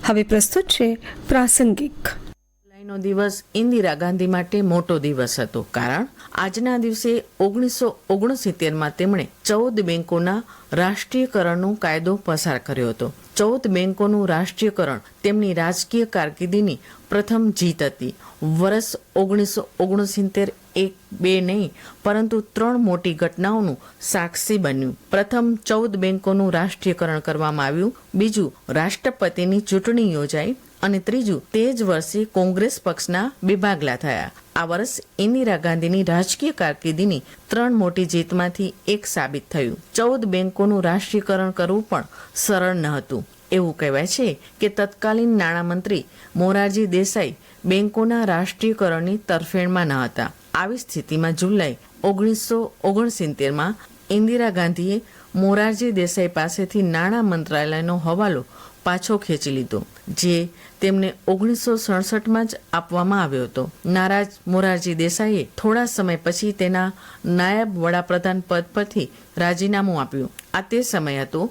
હવે પ્રસ્તુત છે પ્રાસંગિક. નો દિવસ ઇન્દિરા ગાંધી માટે મોટો દિવસ હતો, કારણ આજના દિવસે 1969માં તેમણે 14 બેંકોના રાષ્ટ્રીયકરણનો કાયદો પસાર કર્યો હતો. 14 બેંકોનું રાષ્ટ્રીયકરણ તેમની રાજકીય કારકિર્દીની પ્રથમ જીત હતી. વર્ષ 1969 એક બે નહીં પરંતુ 3 મોટી ઘટનાઓનું સાક્ષી બન્યું. પ્રથમ 14 બેંકોનું રાષ્ટ્રીયકરણ કરવામાં આવ્યું, બીજું રાષ્ટ્રપતિની ચૂંટણી યોજાઈ અને ત્રીજું તે જ વર્ષે કોંગ્રેસ પક્ષના 2 ભાગલા થયા. આ વર્ષ ઇન્દિરા ગાંધીની રાજકીય કારકિર્દીની 3 મોટી જીતમાંથી એક સાબિત થયું. 14 બેંકોનું રાષ્ટ્રીયકરણ કરવું પણ સરળ ન હતું. એવું કહેવાય છે કે તત્કાલીન નાણામંત્રી મોરારજી દેસાઈ બેંકોના રાષ્ટ્રીયકરણની તરફેણમાં ન હતા. આવી સ્થિતિમાં જુલાઈ 1969માં ઇન્દિરા ગાંધીએ મોરારજી દેસાઈ પાસેથી નાણાં મંત્રાલયનો હવાલો પાછો ખેંચી લીધો, જે તેમને 1967માં જ આપવામાં આવ્યો હતો. નારાજ મોરારજી દેસાઈએ થોડા સમય પછી તેના નાયબ વડાપ્રધાન પદ પરથી રાજીનામું આપ્યું. આ તે સમય હતો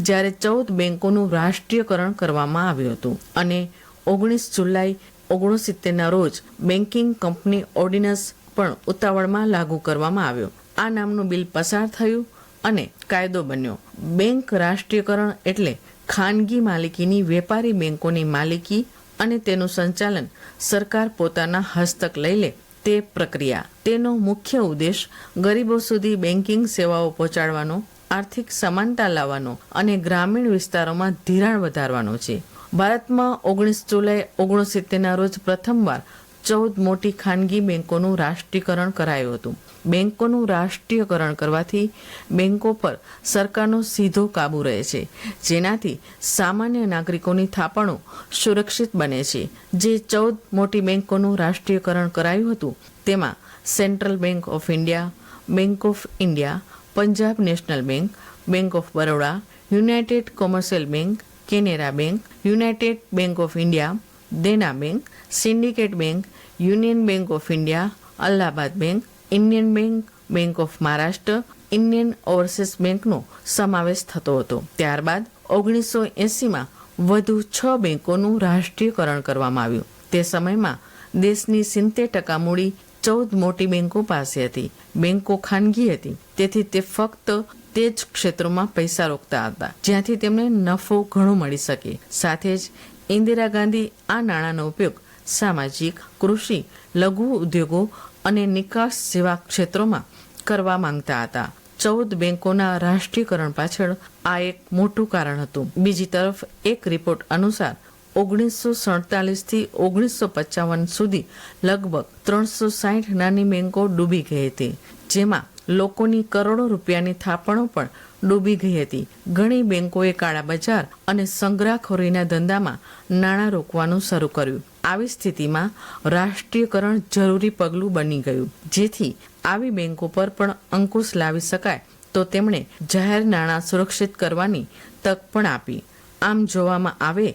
જ્યારે 14 બેંકોનું રાષ્ટ્રીયકરણ કરવામાં આવ્યું હતું અને 19 જુલાઈ 1969ના રોજ બેન્કિંગ કંપની ઓર્ડિનન્સ પણ ઉતાવળમાં લાગુ કરવામાં આવ્યો. આ નામનું બિલ પસાર થયું અને કાયદો બન્યો. બેંક રાષ્ટ્રીયકરણ એટલે ખાનગી માલિકીની વેપારી બેંકોની માલિકી અને તેનું સંચાલન સરકાર પોતાના હસ્તક લઈ લે તે પ્રક્રિયા. તેનો મુખ્ય ઉદ્દેશ ગરીબો સુધી બેન્કિંગ સેવાઓ પહોંચાડવાનો, આર્થિક સમાનતા લાવવાનો અને ગ્રામીણ વિસ્તારોમાં ધિરાણ વધારવાનો છે. ભારતમાં 19 જુલાઈ 1969ના રોજ પ્રથમવાર 14 મોટી ખાનગી બેંકોનું રાષ્ટ્રીયકરણ કરાયું હતું. બેંકોનું રાષ્ટ્રીયકરણ કરવાથી બેંકો પર સરકારનો સીધો કાબુ રહે છે, જેનાથી સામાન્ય નાગરિકોની થાપણો સુરક્ષિત બને છે. જે 14 મોટી બેંકોનું રાષ્ટ્રીયકરણ કરાયું હતું તેમાં central bank of India, bank of India, Punjab national bank, bank of Baroda, United commercial bank, Canara bank, United bank of India, Dena bank, syndicate bank, union bank of India, Allahabad bank, Indian bank, bank of Maharashtra, Indian overseas બેંકનો સમાવેશ થતો હતો. ત્યારબાદ 1980માં વધુ 6 બેંકોનું રાષ્ટ્રીયકરણ કરવામાં આવ્યું. તે સમયમાં દેશની 70% મૂડી 14 મોટી બેંકો પાસે હતી. બેંકો ખાનગી હતી, તેથી તે ફક્ત તે જ ક્ષેત્રોમાં પૈસા રોકતા હતા જ્યાંથી તેમને નફો ઘણો મળી શકે. સાથે જ ઇન્દિરા ગાંધી આ નાણાંનો ઉપયોગ સામાજિક, કૃષિ, લઘુ ઉદ્યોગો અને નિકાસ જેવા ક્ષેત્રોમાં કરવા માંગતા હતા. 14 બેંકોના રાષ્ટ્રીયકરણ પાછળ આ એક મોટું કારણ હતું. બીજી તરફ એક રિપોર્ટ અનુસાર 1947 થી 1955 સુધી લગભગ 360 નાની બેંકો ડૂબી ગઈ હતી, જેમાં લોકોની કરોડો રૂપિયાની થાપણો પણ ડૂબી ગઈ હતી. ઘણી બેંકોએ કાળા બજાર અને સંગ્રહખોરીના ધંધામાં નાણાં રોકવાનું શરૂ કર્યું. આવી સ્થિતિમાં રાષ્ટ્રીયકરણ જરૂરી પગલું બની ગયું. જેથી આવી બેંકો પર પણ અંકુશ લાવી શકાય તો તેમણે જાહેર નાણાં સુરક્ષિત કરવાની તક પણ આપી. આમ જોવામાં આવે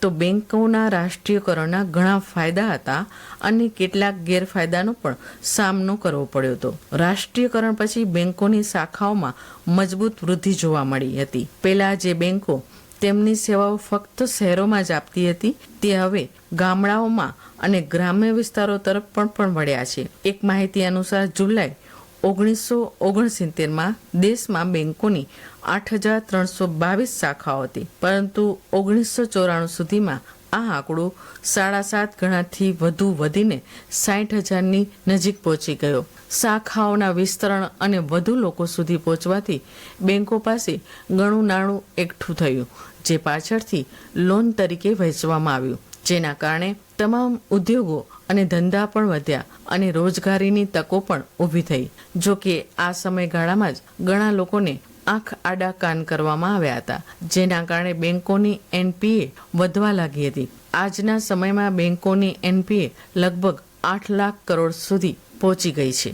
તો બેંકોના રાષ્ટ્રીયકરણના ઘણા ફાયદા હતા અને કેટલાક ગેરફાયદાનો પણ સામનો કરવો પડ્યો હતો. રાષ્ટ્રીયકરણ પછી બેંકોની શાખાઓમાં મજબૂત વૃદ્ધિ જોવા મળી હતી. પહેલા જે બેંકો તેમની સેવાઓ ફક્ત શહેરોમાં જ આપતી હતી, તે હવે ગામડાઓમાં અને ગ્રામ્ય વિસ્તારો તરફ પણ વળ્યા છે. એક માહિતી અનુસાર જુલાઈ 1969માં દેશમાં બેંકોની 8,322 શાખાઓ હતી, પરંતુ 1994 સુધીમાં આ આંકડો 7.5 ગણાથી વધુ વધીને 60,000ની નજીક પહોંચી ગયો. શાખાઓના વિસ્તરણ અને વધુ લોકો સુધી પહોંચવાથી બેંકો પાસે ઘણું નાણું એકઠું થયું, જે પાછળથી લોન તરીકે વહેંચવામાં આવ્યું, જેના કારણે તમામ ઉદ્યોગો અને ધંધા પણ વધ્યા અને રોજગારીની તકો પણ ઊભી થઈ. જો કે આ સમયગાળામાં જ ઘણા લોકોને આંખ આડા કાન કરવામાં આવ્યા હતા, જેના કારણે બેંકોની એનપીએ વધવા લાગી હતી. આજના સમયમાં બેંકોની એનપીએ લગભગ 8 લાખ કરોડ સુધી પહોંચી ગઈ છે.